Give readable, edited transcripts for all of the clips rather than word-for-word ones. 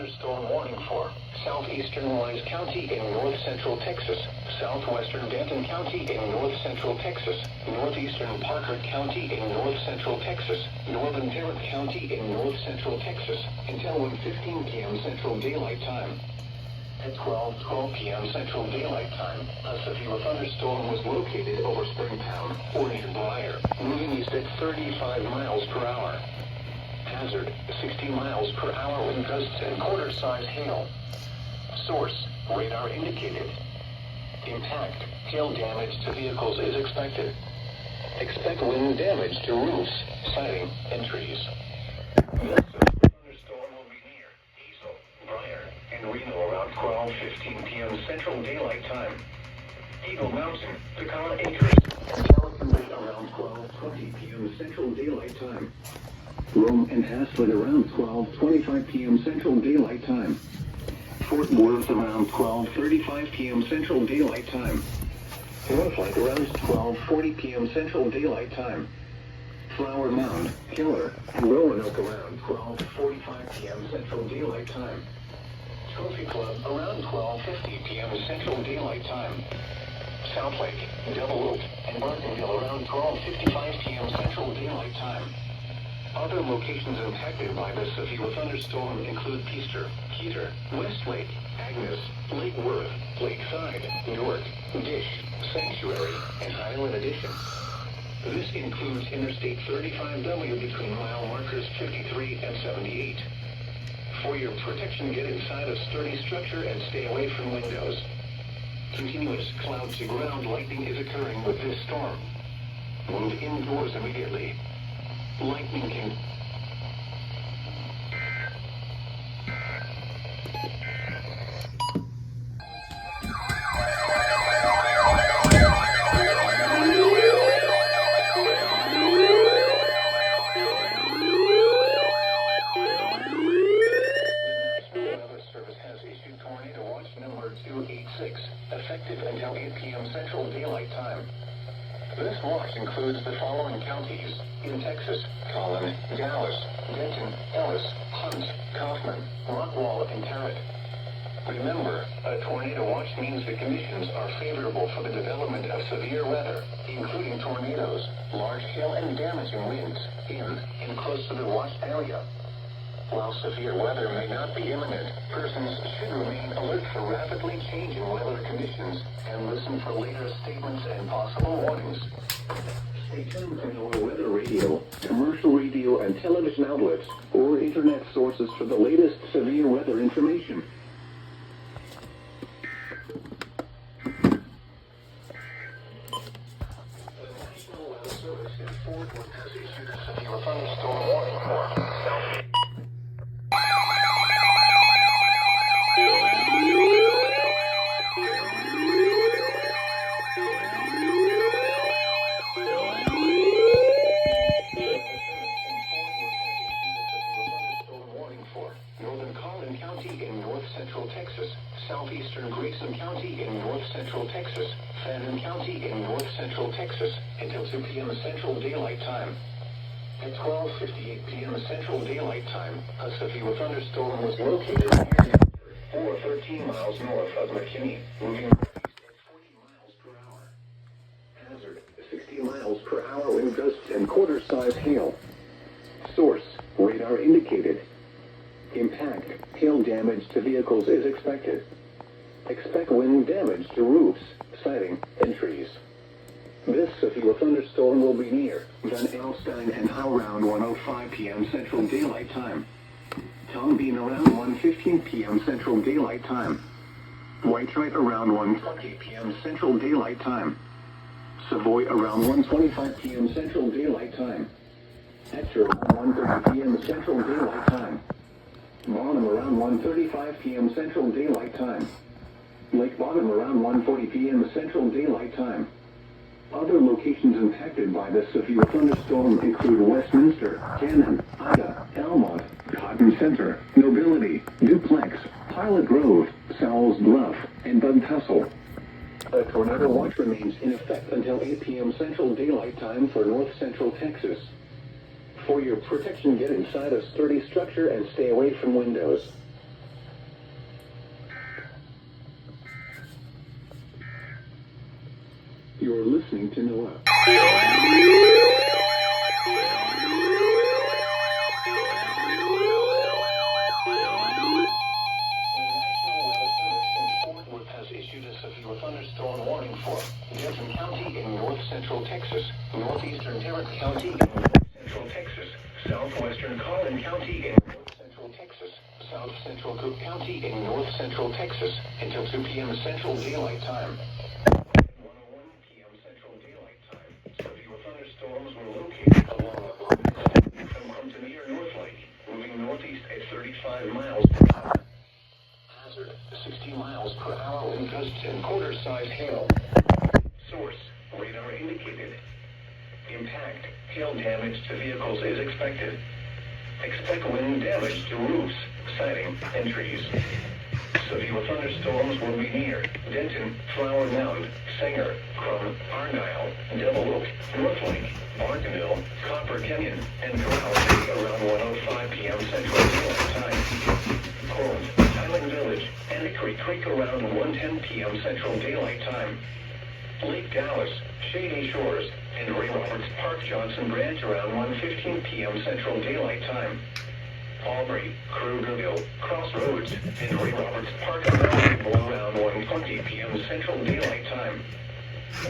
thunderstorm warning for southeastern Wise County in north-central Texas, southwestern Denton County in north-central Texas, northeastern Parker County in north-central Texas, northern Tarrant County in north-central Texas, until 1:15 p.m. Central Daylight Time. At 12:12 p.m. Central Daylight Time, a severe thunderstorm was located over Springtown, or near Briar, moving east at 35 miles per hour. Hazard, 60 miles per hour wind gusts and quarter-size hail. Source, radar indicated. Impact, hail damage to vehicles is expected. Expect wind damage to roofs, siding, and trees. This thunderstorm will be near Hazel, Briar, and Reno around 12:15 p.m. Central Daylight Time. Eagle Mountain, Pecan Acres, and Pelican Bay around 12:20 p.m. Central Daylight Time. Rome and Haslett around 12:25 p.m. Central Daylight Time. Fort Worth around 12:35 p.m. Central Daylight Time. Norfolk around 12:40 p.m. Central Daylight Time. Flower Mound, Killer, and Roanoke around 12:45 p.m. Central Daylight Time. Trophy Club around 12:50 p.m. Central Daylight Time. South Lake, Double Oak, and Bartonville around 12:55 p.m. Central Daylight Time. Other locations impacted by this severe thunderstorm include Peaster, Keeter, Westlake, Agnes, Lake Worth, Lakeside, York, Dish, Sanctuary, and Highland Addition. This includes Interstate 35W between mile markers 53 and 78. For your protection, get inside a sturdy structure and stay away from windows. Continuous cloud-to-ground lightning is occurring with this storm. Move indoors immediately. Lightning can... effective until 8 p.m. Central Daylight Time. This watch includes the following counties in Texas: Collin, Dallas, Denton, Ellis, Hunt, Kaufman, Rockwall, and Tarrant. Remember, a tornado watch means the conditions are favorable for the development of severe weather, including tornadoes, large hail, and damaging winds in and close to the watched area. While severe weather may not be imminent, persons should remain alert for rapidly changing weather conditions and listen for later statements and possible warnings. Stay tuned to our weather radio, commercial radio and television outlets, or internet sources for the latest severe weather information. The National Weather Service in Fort Worth has issued a severe thunderstorm warning for South. Southeastern Grayson County in north-central Texas, Fannin County in north-central Texas, until 2 p.m. Central Daylight Time. At 12:58 p.m. Central Daylight Time, a severe thunderstorm was located near 13 miles north of McKinney, moving northeast at 40 miles per hour. Hazard, 60 miles per hour wind gusts and quarter-size hail. Source, radar indicated. Impact, hail damage to vehicles is expected. Expect wind damage to roofs, siding, and trees. This severe thunderstorm will be near Van Alstyne and around 1:05 p.m. Central Daylight Time. Tom Bean around 1:15 p.m. Central Daylight Time. Whitewright around 1:20 p.m. Central Daylight Time. Savoy around 1:25 p.m. Central Daylight Time. Etcher around 1:30 p.m. Central Daylight Time. Bonham around 1:35 p.m. Central Daylight Time. Lake Bottom around 1:40 p.m. Central Daylight Time. Other locations impacted by this severe thunderstorm include Westminster, Cannon, Ida, Elmont, Cotton Center, Nobility, Duplex, Pilot Grove, Sowell's Bluff, and Bud Tussle. A tornado watch remains in effect until 8 p.m. Central Daylight Time for north-central Texas. For your protection, get inside a sturdy structure and stay away from windows. listening to NOAA. Thunderstorm warning for Denton County in north central Texas, northeastern Tarrant County in north central Texas, southwestern Collin County in north central Texas, south central Cook County in north central Texas until 2 p.m. Central Daylight Time. At 1:01 p.m. Central Daylight Time, severe thunderstorms were located along the coast from Mountain North Lake, moving northeast at 35 miles per hour. 60 miles per hour wind gusts and quarter-size hail. Source, radar indicated. Impact, hail damage to vehicles is expected. Expect wind damage to roofs, siding, and trees. Severe thunderstorms will be near Denton, Flower Mound, Sanger, Crum, Argyle, Devil Oak, North Lake, Bartonville, Copper Canyon, and Corral City around 1:05 p.m. Central Daylight Time. Cold, Highland Village, and Creek around 1:10 p.m. Central Daylight Time. Lake Dallas, Shady Shores, and Ray Roberts Park Johnson Branch around 1:15 p.m. Central Daylight Time. Aubrey, Krugerville, Crossroads, and Ray Roberts Park around 1:20 p.m. Central Daylight Time.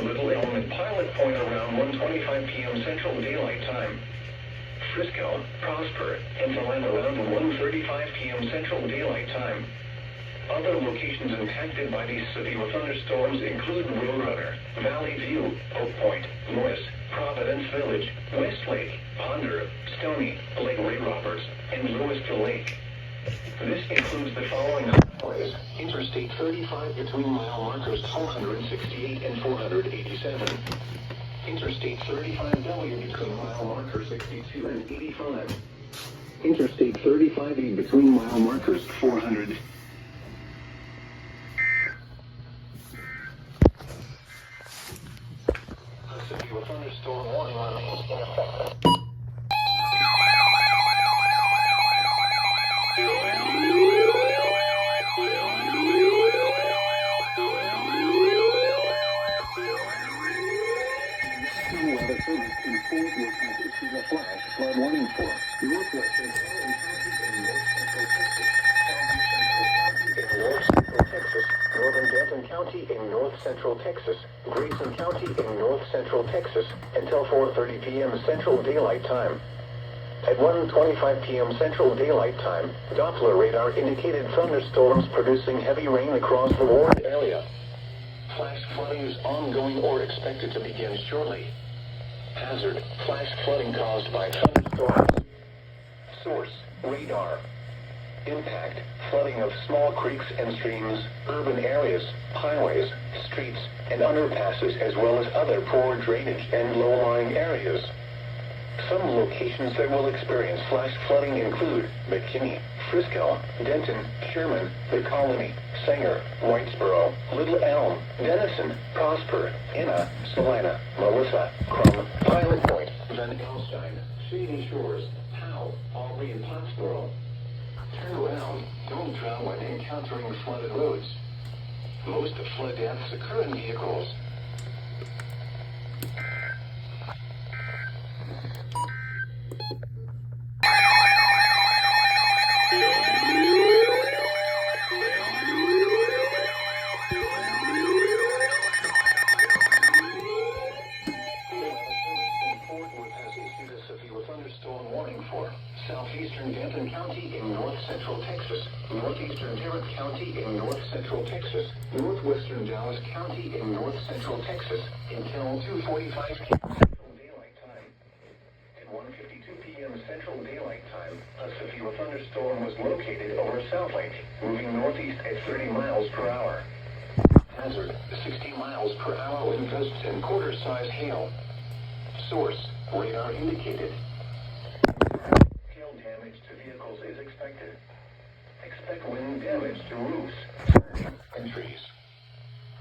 Little Elm and Pilot Point around 1:25 p.m. Central Daylight Time. Frisco, Prosper, and Salem around 1:35 p.m. Central Daylight Time. Other locations impacted by these severe thunderstorms include Roadrunner, Valley View, Oak Point, Morris, Providence Village, Westlake, Ponder, Stony, Lake Ray Roberts, and Lewisville Lake. This includes the following highways: Interstate 35 between mile markers 468 and 487. Interstate 35W between mile markers 62 and 85. Interstate 35E between mile markers 400. A severe thunderstorm warning remains in effect. Weather Service in Fort Worth has issued a flash flood warning for northwestern Collin County in north central Texas, southeastern Cook County in north central Texas, northern Denton County in north central Texas, Grayson County in north central Texas until 4:30 p.m. Central Daylight Time. At 1:25 p.m. Central Daylight Time, Doppler radar indicated thunderstorms producing heavy rain across the warned area. Flash flooding is ongoing or expected to begin shortly. Hazard, flash flooding caused by thunderstorms. Source, radar. Impact, flooding of small creeks and streams, urban areas, highways, streets, and underpasses as well as other poor drainage and low-lying areas. Some locations that will experience flash flooding include McKinney, Frisco, Denton, Sherman, The Colony, Sanger, Whitesboro, Little Elm, Denison, Prosper, Enna, Salina, Melissa, Crum, Pilot Point, Van Alstyne, Shady Shores, Howe, Aubrey, and Pottsboro. Turn around. Don't drown when encountering flooded roads. Most of flood deaths occur in vehicles. Thunderstorm warning for southeastern Denton County in north central Texas, northeastern Tarrant County in north central Texas, northwestern Dallas County in north central Texas until 2:45 p.m. Central Daylight Time. At 1:52 p.m. Central Daylight Time, a severe thunderstorm was located over South Lake, moving northeast at 30 miles per hour. Hazard, 60 miles per hour wind gusts and quarter-size hail. Source, radar indicated. Hail damage to vehicles is expected. Expect wind damage to roofs and trees.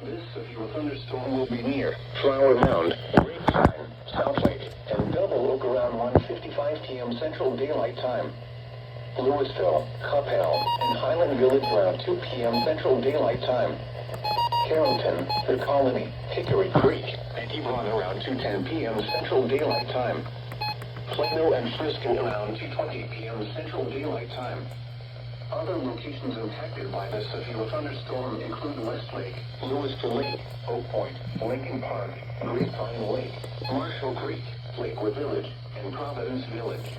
This severe thunderstorm will be near Flower Mound, Grapevine, South Lake, and Double Oak around 1:55 p.m. Central Daylight Time. Lewisville, Coppell, and Highland Village around 2 p.m. Central Daylight Time. Carrollton, The Colony, Hickory Creek, and Hebron around 2:10 p.m. Central Daylight Time. Plano and Frisco around 2:20 p.m. Central Daylight Time. Other locations impacted by this severe thunderstorm include Westlake, Lewiston Lake, Oak Point, Lincoln Park, Grapevine Lake, Marshall Creek, Lakewood Village, and Providence Village.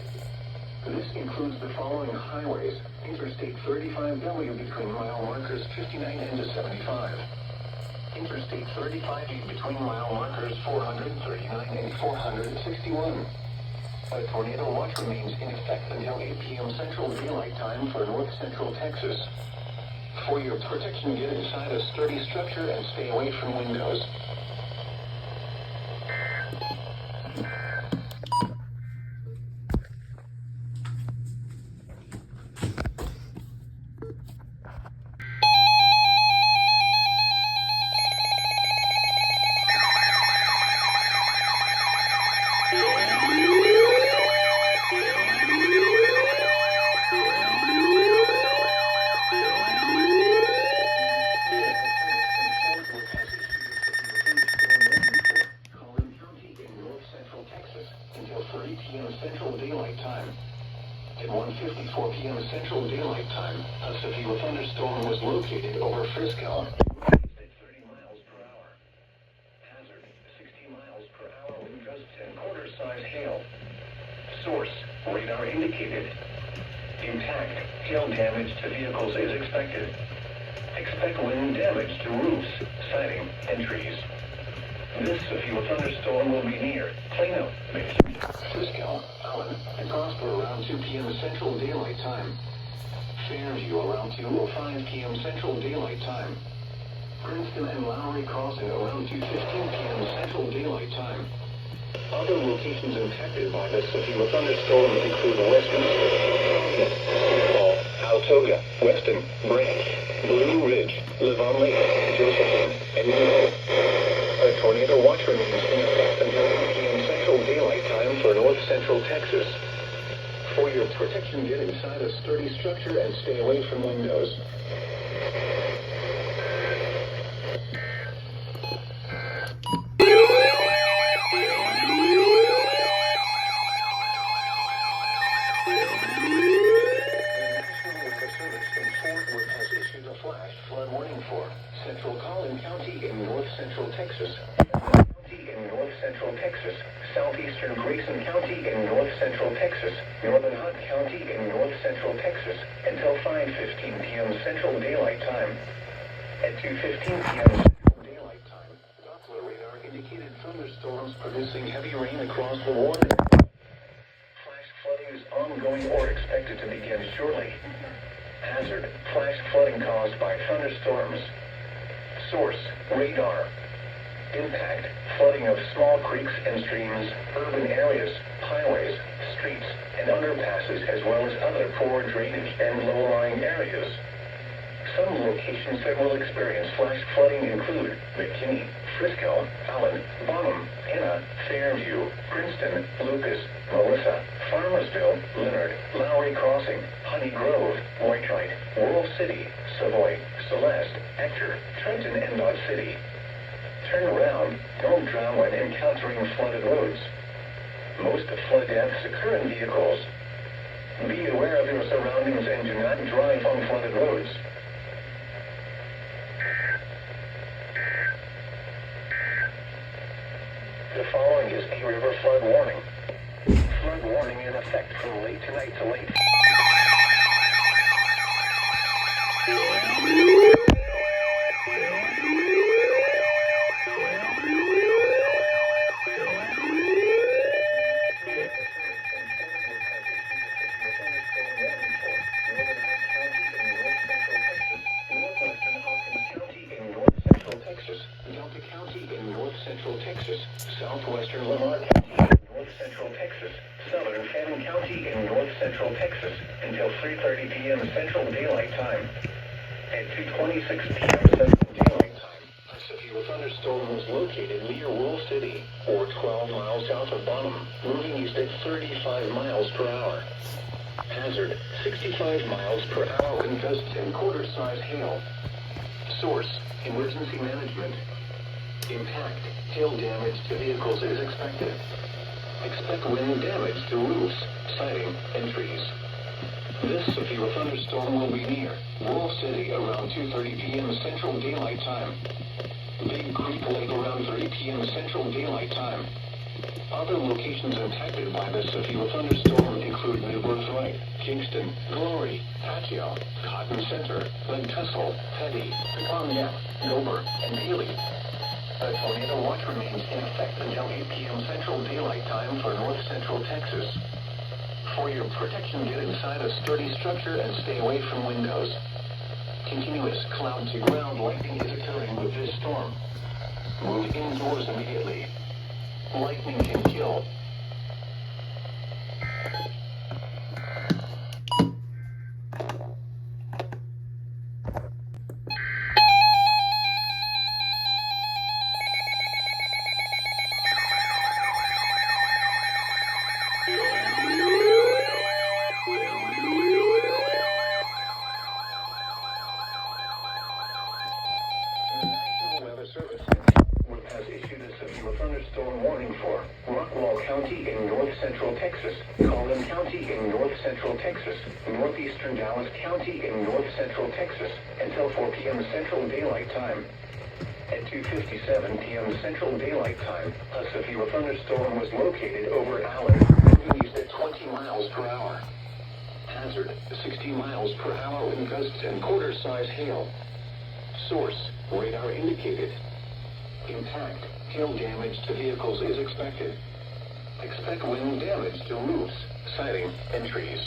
This includes the following highways: Interstate 35W between mile markers 59 and 75. Interstate 35E between mile markers 439 and 461. A tornado watch remains in effect until 8 p.m. Central Daylight Time for North Central Texas. For your protection, get inside a sturdy structure and stay away from windows. Central Daylight Time. At 1:54 p.m. Central Daylight Time, a severe thunderstorm was located over Frisco. At 30 miles per hour. Hazard, 60 miles per hour with gusts and quarter-size hail. Source, radar indicated. Impact, hail damage to vehicles is expected. Expect wind damage to roofs, siding, and trees. This severe thunderstorm will be near Plano, Frisco, Allen, and Prosper around 2 p.m. Central Daylight Time. Fairview around 2:05 p.m. Central Daylight Time. Princeton and Lowry Crossing around 2:15 p.m. Central Daylight Time. Other locations impacted by this severe thunderstorm include Weston, Altoga, Weston, Branch, Blue Ridge, Levon Lake, Josephine, and Monroe. A tornado watch remains in effect until 8 p.m. Central Daylight Time for North Central Texas. For your protection, get inside a sturdy structure and stay away from windows. Flood warning for Central Collin County in North Central Texas, North Central Texas, Southeastern Grayson County in North Central Texas, Northern Hunt County in North Central Texas, until 5:15 p.m. Central Daylight Time. At 2:15 p.m. Central Daylight Time, Doppler radar indicated thunderstorms producing heavy rain across the water. Flash flooding is ongoing or expected to begin shortly. Hazard, flash flooding caused by thunderstorms. Source, radar. Impact, flooding of small creeks and streams, urban areas, highways, streets, and underpasses, as well as other poor drainage and low-lying areas. Some locations that will experience flash flooding include McKinney, Frisco, Allen, Bonham, Anna, Fairview, Princeton, Lucas, Melissa, Farmersville, Leonard, Lowry Crossing, Honey Grove, Whitelight, World City, Savoy, Celeste, Ector, Trenton, and Dodge City. Turn around, don't drown when encountering flooded roads. Most flood deaths occur in vehicles. Be aware of your surroundings and do not drive on flooded roads. The following is a river flood warning. Flood warning in effect from late tonight to late. Southwestern Lamar County, North Central Texas, Southern Fannin County in North Central Texas, until 3:30 p.m. Central Daylight Time. At 2:26 p.m. Central Daylight Time, a severe thunderstorm was located near Wool City, or 12 miles south of Bonham, moving east at 35 miles per hour. Hazard, 65 miles per hour with gusts and quarter-size hail. Source, emergency management. Impact, hail damage to vehicles is expected. Expect wind damage to roofs, siding, and trees. This severe thunderstorm will be near Wolf City around 2:30 p.m. Central Daylight Time. Big Creek Lake around 3 p.m. Central Daylight Time. Other locations impacted by this severe thunderstorm include Newburgh's Right, Kingston, Glory, Patio, Cotton Center, Lake Tussle, Petty, Pecan Gap, Dover, and Healy. A tornado watch remains in effect until 8 p.m. Central Daylight Time for north central Texas. For your protection, get inside a sturdy structure and stay away from windows. Continuous cloud-to-ground lightning is occurring with this storm. Move indoors immediately. Lightning can kill. Has issued a severe thunderstorm warning for Rockwall County in north central Texas, Collin County in north central Texas, northeastern Dallas County in north central Texas, until 4 p.m. Central Daylight Time. At 2:57 p.m. Central Daylight Time, a severe thunderstorm was located over Allen, moving east at 20 miles per hour. Hazard, 60 miles per hour wind gusts and quarter-size hail. Source, radar indicated. Impact, hail damage to vehicles is expected. Expect wind damage to roofs, siding, and trees.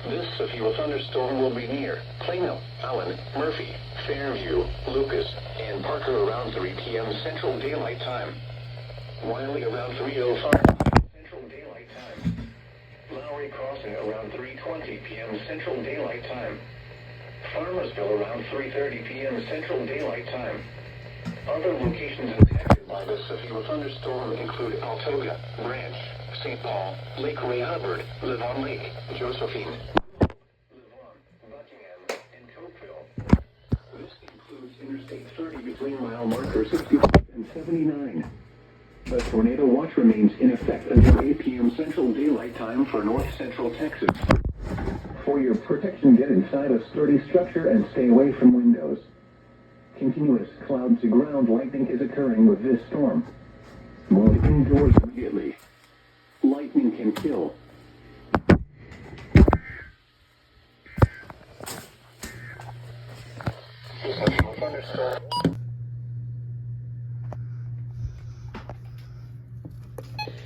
This severe thunderstorm will be near Plano, Allen, Murphy, Fairview, Lucas, and Parker around 3 p.m. Central Daylight Time. Wiley around 3:05 Central Daylight Time. Lowry Crossing around 3:20 p.m. Central Daylight Time. Farmersville around 3:30 p.m. Central Daylight Time. Other locations impacted by this severe thunderstorm include Altoga, Branch, St. Paul, Lake Ray Hubbard, Levon Lake, Josephine, Levon, Buckingham, and Cokeville. This includes Interstate 30 between mile marker 65 and 79. The tornado watch remains in effect until 8 p.m. Central Daylight Time for north central Texas. For your protection, get inside a sturdy structure and stay away from windows. Continuous cloud-to-ground lightning is occurring with this storm. Move indoors immediately. Lightning can kill. Thunderstorm.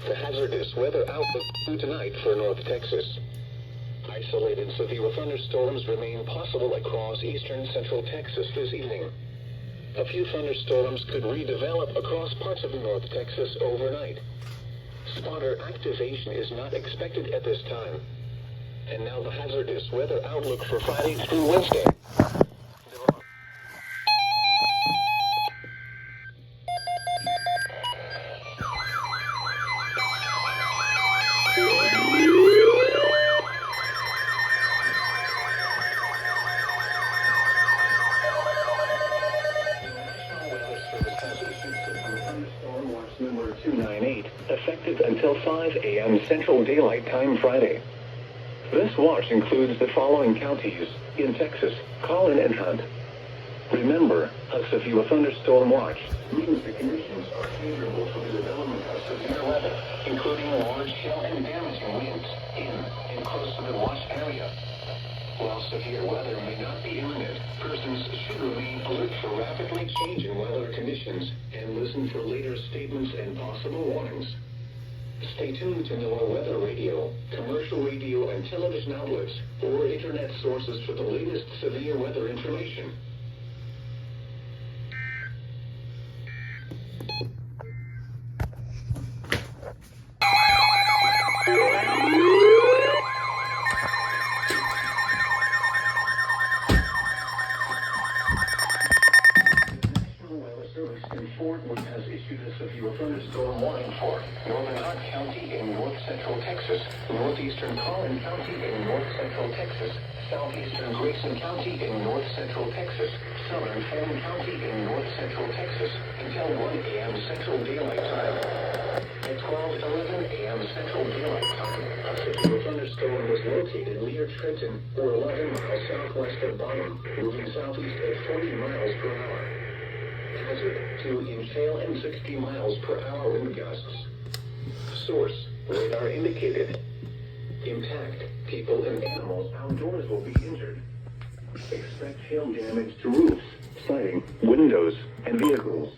The hazardous weather outlook due tonight for North Texas. Isolated severe thunderstorms remain possible across eastern central Texas this evening. A few thunderstorms could redevelop across parts of North Texas overnight. Spotter activation is not expected at this time. And now the hazardous weather outlook for Friday through Wednesday. Number 298, effective until 5 a.m. Central Daylight Time Friday. This watch includes the following counties in Texas: Collin and Hunt. Remember, a severe thunderstorm watch means the conditions are favorable for the development of severe weather, including large hail and damaging winds in and close to the watch area. While severe weather may not be imminent, persons should remain alert for rapidly changing weather conditions and listen for later statements and possible warnings. Stay tuned to NOAA Weather Radio, commercial radio and television outlets, or internet sources for the latest severe weather information. Has issued a severe thunderstorm warning for northern Hunt County in north central Texas, northeastern Collin County in north central Texas, southeastern Grayson County in north central Texas, southern Fulton County in north central Texas, until 1 a.m. Central Daylight Time. At 12:11 a.m. Central Daylight Time, a severe thunderstorm was located near Trenton, or 11 miles southwest of Bonham, moving southeast at 40 miles per hour. Hazard: 2-inch hail and 60 miles per hour wind gusts. Source: radar indicated. Impact: people and animals outdoors will be injured. Expect hail damage to roofs, siding, windows, and vehicles.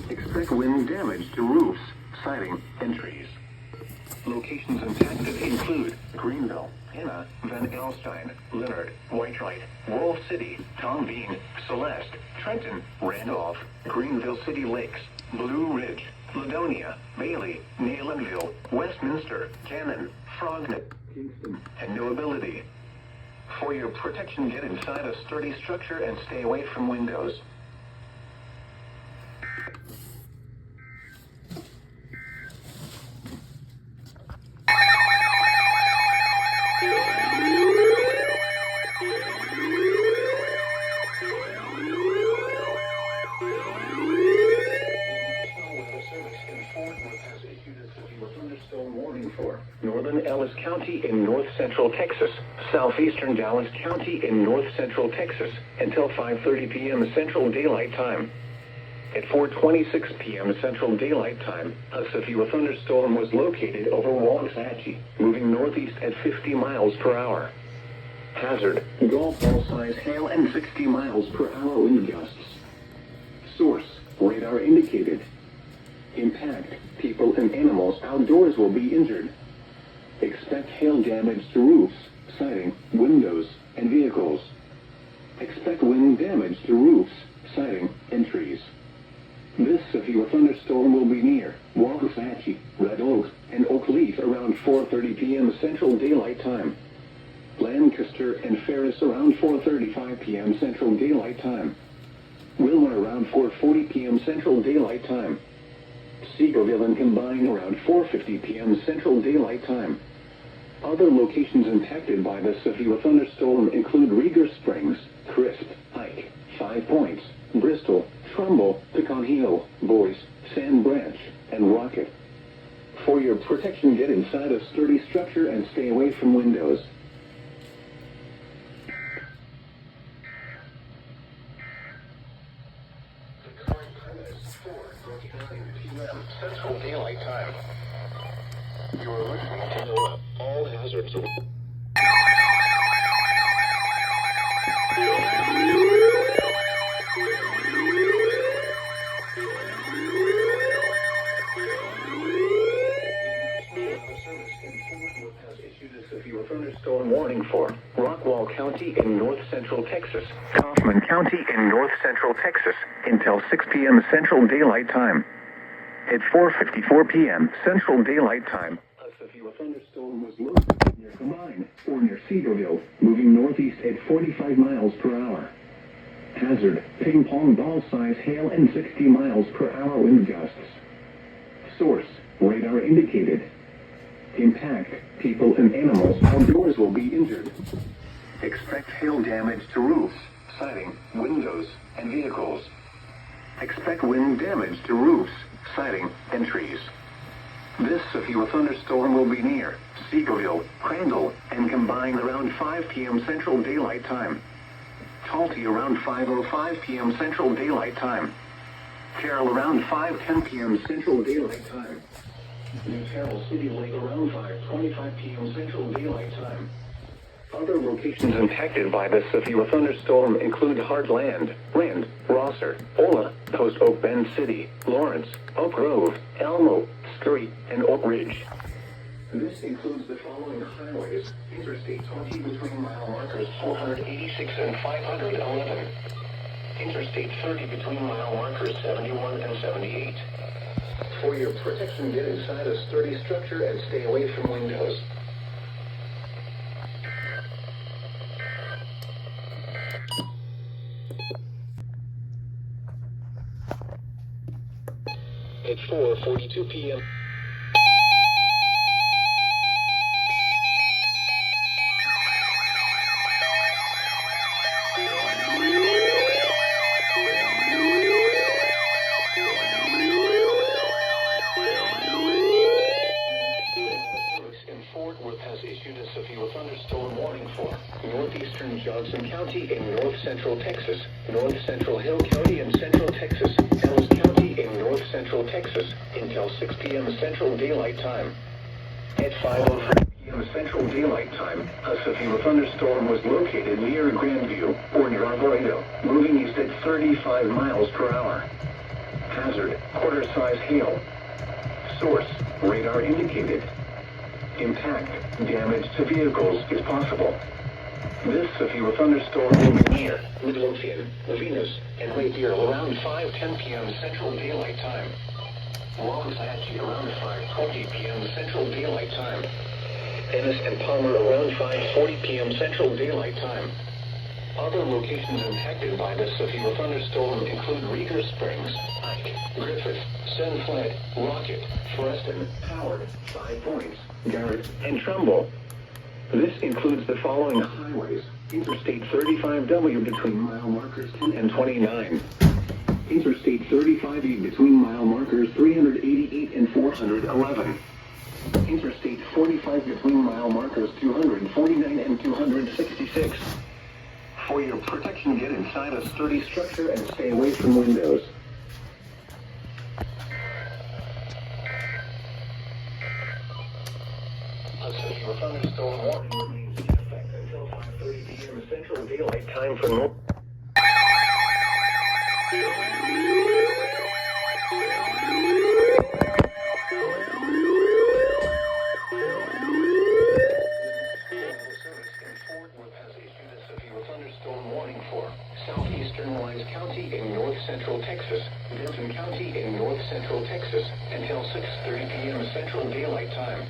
Expect wind damage to roofs, siding, and trees. Locations impacted include Greenville, Hanna, Van Alstyne, Leonard, Whitewright, Wolf City, Tom Bean, Celeste, Trenton, Randolph, Greenville City Lakes, Blue Ridge, Ladonia, Bailey, Naylandville, Westminster, Cannon, Frognet, Kingston, and Nobility. For your protection, get inside a sturdy structure and stay away from windows. Northern Ellis County in north central Texas, southeastern Dallas County in north central Texas, until 5:30 p.m. Central Daylight Time. At 4:26 p.m. Central Daylight Time, a severe thunderstorm was located over Waxahachie, moving northeast at 50 miles per hour. Hazard: golf ball size hail and 60 miles per hour wind gusts. Source: radar indicated. Impact: people and animals outdoors will be injured. Expect hail damage to roofs, siding, windows, and vehicles. Expect wind damage to roofs, siding, and trees. This severe thunderstorm will be near Waxahachie, Red Oak, and Oak Leaf around 4:30 p.m. Central Daylight Time. Lancaster and Ferris around 4:35 p.m. Central Daylight Time. Wilmer around 4:40 p.m. Central Daylight Time. Seagoville and Combine around 4:50 p.m. Central Daylight Time. Other locations impacted by the severe thunderstorm include Rieger Springs, Crisp, Ike, 5 Points, Bristol, Trumbull, Pecan Hill, Boise, Sand Branch, and Rocket. For your protection, get inside a sturdy structure and stay away from windows. The current time is 4:49 p.m. Central Daylight Time. You are listening to NOAA. All hazards. Thunderstorm warning for Rockwall County in north central Texas, Kaufman County in north central Texas, until 6 p.m. Central Daylight Time. At 4:54 p.m. Central Daylight Time, a severe thunderstorm was located near Combine or near Cedarville, moving northeast at 45 miles per hour. Hazard: ping pong ball size hail and 60 miles per hour wind gusts. Source: radar indicated. Impact: people and animals outdoors will be injured. Expect hail damage to roofs, siding, windows, and vehicles. Expect wind damage to roofs, siding, and trees. This severe thunderstorm will be near Seagoville, Crandall, and Combine around 5 p.m. Central Daylight Time. Talty around 5:05 p.m. Central Daylight Time. Carroll around 5:10 p.m. Central Daylight Time. New Carroll City Lake around 5:25 p.m. Central Daylight Time. Other locations impacted by this severe thunderstorm include Heartland, Rand, Rosser, Ola, Post Oak Bend City, Lawrence, Oak Grove, Elmo, Scurry, and Oak Ridge. This includes the following highways: Interstate 20 between mile markers 486 and 511. Interstate 30 between mile markers 71 and 78. For your protection, get inside a sturdy structure and stay away from windows. At 4:42 p.m. Texas, North Central Hill County in Central Texas, Ellis County in North Central Texas, until 6 p.m. Central Daylight Time. At 5:03 p.m. Central Daylight Time, a severe thunderstorm was located near Grandview, or near Arboreto, moving east at 35 miles per hour. Hazard, quarter-size hail. Source, radar indicated. Impact, damage to vehicles is possible. This severe thunderstorm will be near Midlothian, Venus, and Raybeer around 5:10 p.m. Central Daylight Time. Localized around 5:20 p.m. Central Daylight Time. Ennis and Palmer around 5:40 p.m. Central Daylight Time. Other locations impacted by this severe thunderstorm include Rieger Springs, Ike, Griffith, Sunflat, Rocket, Freston, Howard, 5 Points, Garrett, and Trumbull. This includes the following highways: Interstate 35W between mile markers 10 and 29. Interstate 35E between mile markers 388 and 411. Interstate 45 between mile markers 249 and 266. For your protection, get inside a sturdy structure and stay away from windows. A severe thunderstorm warning remains in effect until 5:30 p.m. Central Daylight Time for North. Southeastern Wise County in North Central Texas, Benton County in North Central Texas, until 6:30 p.m. Central Daylight Time.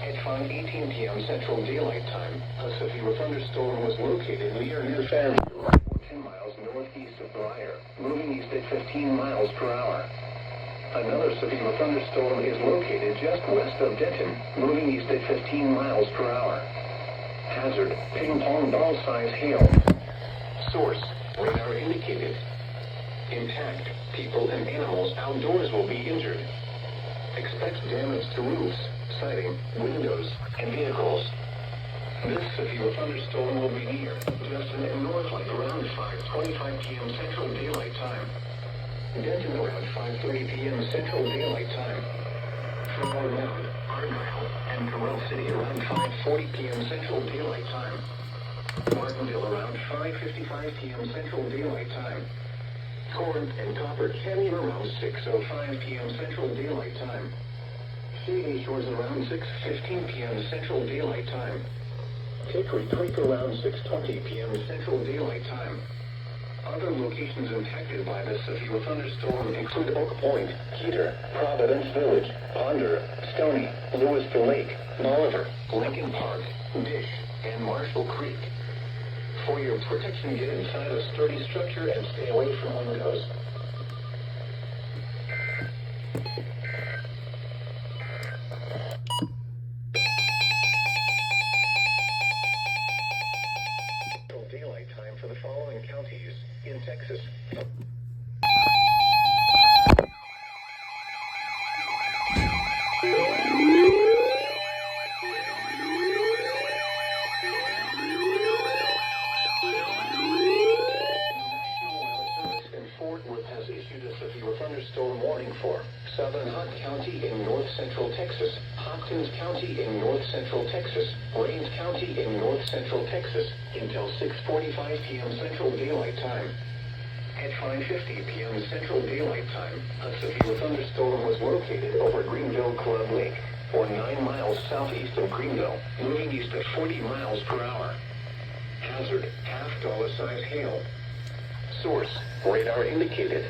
At 5:18 p.m. Central Daylight Time, a severe thunderstorm was located near Fairview, 10 miles northeast of Briar, moving east at 15 miles per hour. Another severe thunderstorm is located just west of Denton, moving east at 15 miles per hour. Hazard, ping-pong ball-size hail. Source, radar indicated. Impact, people and animals outdoors will be injured. Expect damage to roofs, siding, windows, and vehicles. This severe thunderstorm will be near Justin and Northlake around 5:25 p.m. Central Daylight Time. Denton around 5:30 p.m. Central Daylight Time. Fort Mound, Argyle, and Corral City around 5:40 p.m. Central Daylight Time. Martinville around 5:55 p.m. Central Daylight Time. Corinth and Copper Canyon around 6:05 p.m. Central Daylight Time. Shady Shores around 6:15 p.m. Central Daylight Time. Hickory Creek around 6:20 p.m. Central Daylight Time. Other locations impacted by this severe thunderstorm include Oak Point, Keeter, Providence Village, Ponder, Stony, Lewisville Lake, Bolivar, Lincoln Park, Dish, and Marshall Creek. For your protection, get inside a sturdy structure and stay away from windows. Daylight time for the following counties in Texas. Thunderstorm warning for Southern Hunt County in North Central Texas, Hopkins County in North Central Texas, Rains County in North Central Texas, until 6:45 p.m. Central Daylight Time. At 5:50 p.m. Central Daylight Time, a severe thunderstorm was located over Greenville Club Lake, or 9 miles southeast of Greenville, moving east at 40 miles per hour. Hazard, half-dollar-size hail. Source, radar indicated.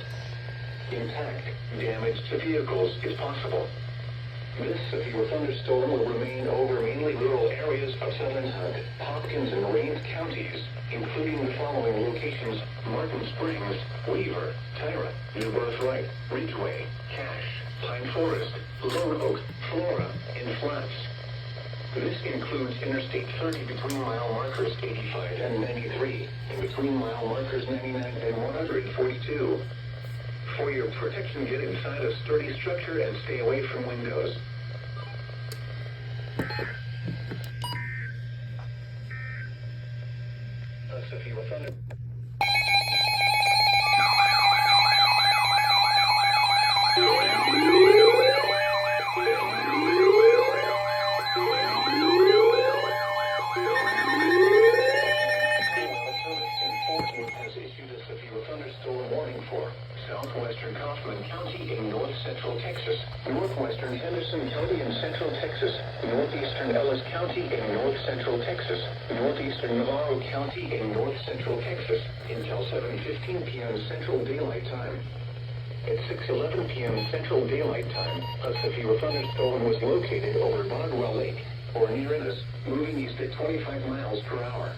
Impact, damage to vehicles is possible. This severe thunderstorm will remain over mainly rural areas of Southern Hunt, Hopkins, and Rains counties, including the following locations: Martin Springs, Weaver, Tyra, New Birthright, Ridgeway, Cache, Pine Forest, Lone Oak, Flora, and Flats. This includes Interstate 30 between mile markers 85 and 93, and between mile markers 99 and 142. For your protection, get inside a sturdy structure and stay away from windows. A severe thunder. the severe thunderstorm warning for southwestern Kaufman County in north central Texas, northwestern Henderson County in central Texas, northeastern Ellis County in north central Texas, northeastern Navarro County in north central Texas until 7:15 p.m. Central Daylight Time. At 6:11 p.m. Central Daylight Time, a severe thunderstorm was located over Bardwell Lake, or near Ennis, moving east at 25 miles per hour.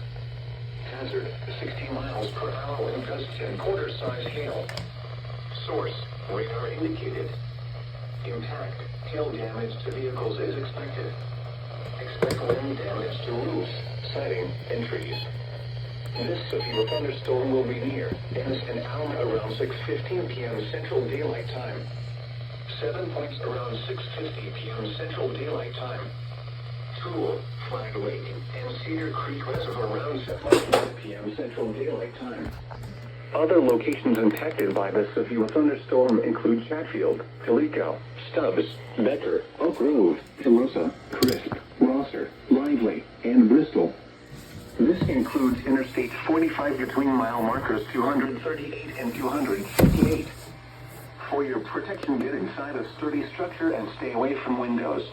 Hazard, 60 miles per hour wind gusts and quarter-size hail. Source, radar indicated. Impact, hail damage to vehicles is expected. Expect wind damage to roofs, siding, and trees. This severe thunderstorm will be near Ennis and Alma around 6:15 p.m. Central Daylight Time. 7 points around 6:50 p.m. Central Daylight Time. Tool, Flag Lake, and Cedar Creek Reservoir around 7:00 p.m. Central Daylight Time. Other locations impacted by this severe thunderstorm include Chatfield, Palico, Stubbs, Becker, Oak Grove, Telosa, Crisp, Rosser, Lively, and Bristol. This includes Interstate 45 between mile markers 238 and 258. For your protection, get inside a sturdy structure and stay away from windows.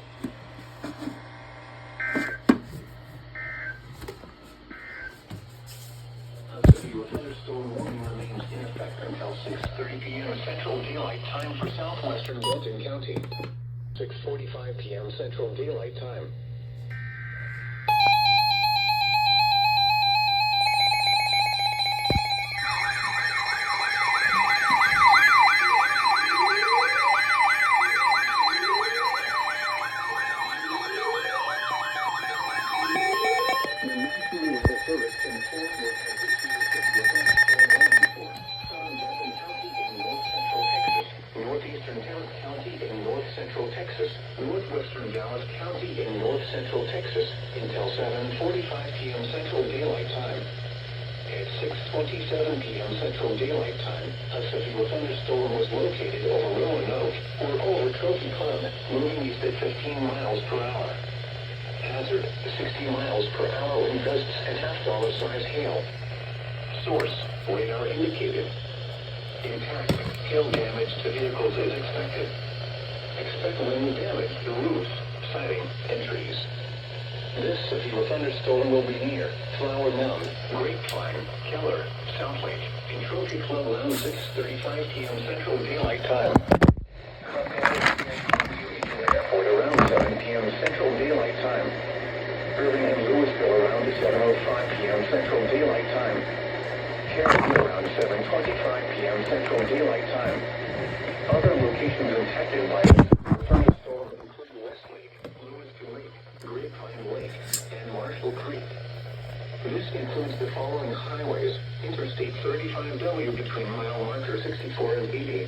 A severe thunderstorm warning remains in effect until 6:30 p.m. Central Daylight Time for southwestern Benton County. 6:45 p.m. Central Daylight Time. Northwestern Dallas County in north central Texas until 7:45 p.m. Central Daylight Time. At 6:27 p.m. Central Daylight Time, a severe thunderstorm was located over Roanoke or over Trophy Club, moving east at 15 miles per hour. Hazard, 60 miles per hour wind gusts and half-dollar size hail. Source, radar indicated. Impact, hail damage to vehicles is expected. Expect wind damage to roofs, siding, and trees. This severe thunderstorm will be near Flower Mound, Grapevine, Keller, South Lake, and Trophy Club around 6:35 p.m. Central Daylight Time. Airport around 7 p.m. Central Daylight Time. Irving and Louisville around 7:05 p.m. Central Daylight Time. Carrollton around 7:25 p.m. Central Daylight Time. Other locations impacted by the thunderstorm include Westlake, Lewiston Lake, Grapevine Lake, and Marshall Creek. This includes the following highways: Interstate 35W between mile markers 64 and 80.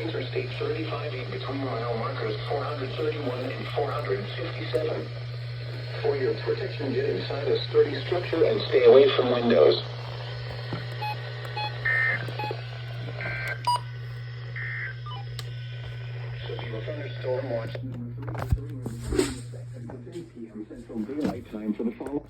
Interstate 35E between mile markers 431 and 457. For your protection, get inside a sturdy structure and stay away from windows. Severe thunderstorm watch number 3 at 3 p.m. Central Daylight Time for the following.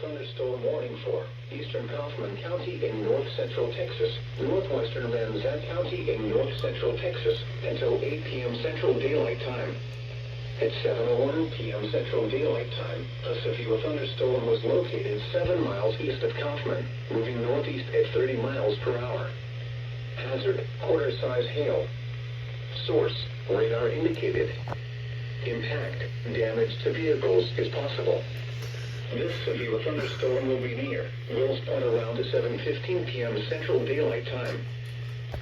Thunderstorm warning for eastern Kaufman County in north central Texas, northwestern Ramsey County in north central Texas until 8 p.m. Central Daylight Time. At 7:01 p.m. Central Daylight Time, a severe thunderstorm was located 7 miles east of Kaufman, moving northeast at 30 miles per hour. Hazard, quarter-size hail. Source, radar indicated. Impact, damage to vehicles is possible. This severe thunderstorm will be near Williston around 7:15 p.m. Central Daylight Time.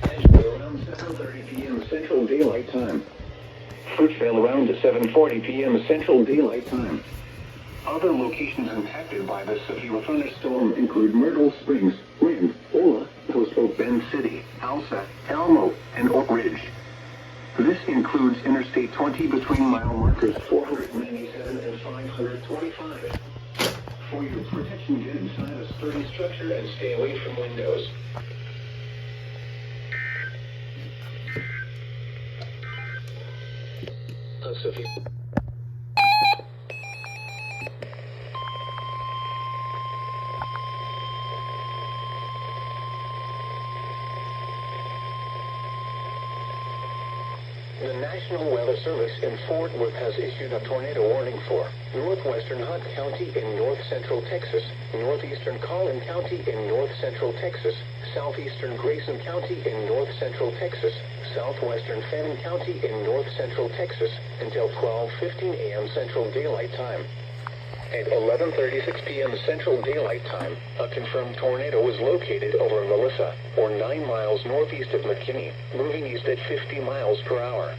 Edgewood around 7:30 p.m. Central Daylight Time. Fruitvale around 7:40 p.m. Central Daylight Time. Other locations impacted by this severe thunderstorm include Myrtle Springs, Lynn, Ola, Post Oak, Bend City, Alsa, Elmo, and Oak Ridge. This includes Interstate 20 between mile markers 497 and 525. For your protection, get inside a sturdy structure and stay away from windows. The National Weather Service in Fort Worth has issued a tornado warning for northwestern Hunt County in north-central Texas, northeastern Collin County in north-central Texas, southeastern Grayson County in north-central Texas, southwestern Fannin County in north-central Texas, until 12:15 a.m. Central Daylight Time. At 11:36 p.m. Central Daylight Time, a confirmed tornado was located over Melissa, or 9 miles northeast of McKinney, moving east at 50 miles per hour.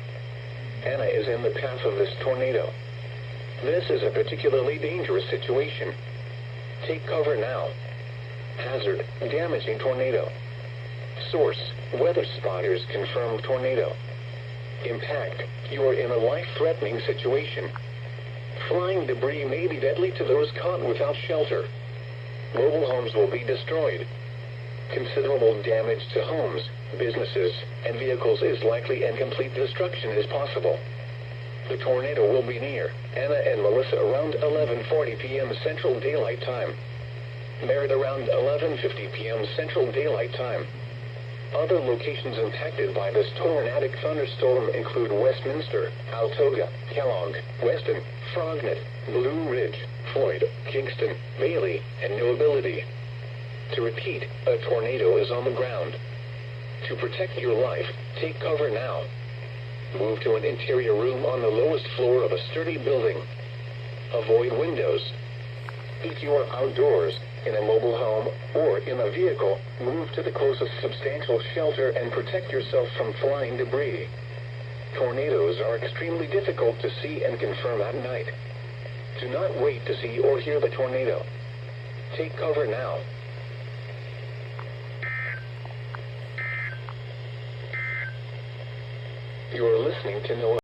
Anna is in the path of this tornado. This is a particularly dangerous situation. Take cover now. Hazard, damaging tornado. Source, weather spotters confirmed tornado. Impact, you are in a life-threatening situation. Flying debris may be deadly to those caught without shelter. Mobile homes will be destroyed. Considerable damage to homes, businesses, and vehicles is likely, and complete destruction is possible. The tornado will be near Anna and Melissa around 11:40 p.m. Central Daylight Time. Merritt around 11:50 p.m. Central Daylight Time. Other locations impacted by this tornadic thunderstorm include Westminster, Altoga, Kellogg, Weston, Frognet, Blue Ridge, Floyd, Kingston, Bailey, and Nobility. To repeat, a tornado is on the ground. To protect your life, take cover now. Move to an interior room on the lowest floor of a sturdy building. Avoid windows. If you are outdoors, in a mobile home, or in a vehicle, move to the closest substantial shelter and protect yourself from flying debris. Tornadoes are extremely difficult to see and confirm at night. Do not wait to see or hear the tornado. Take cover now. You are listening to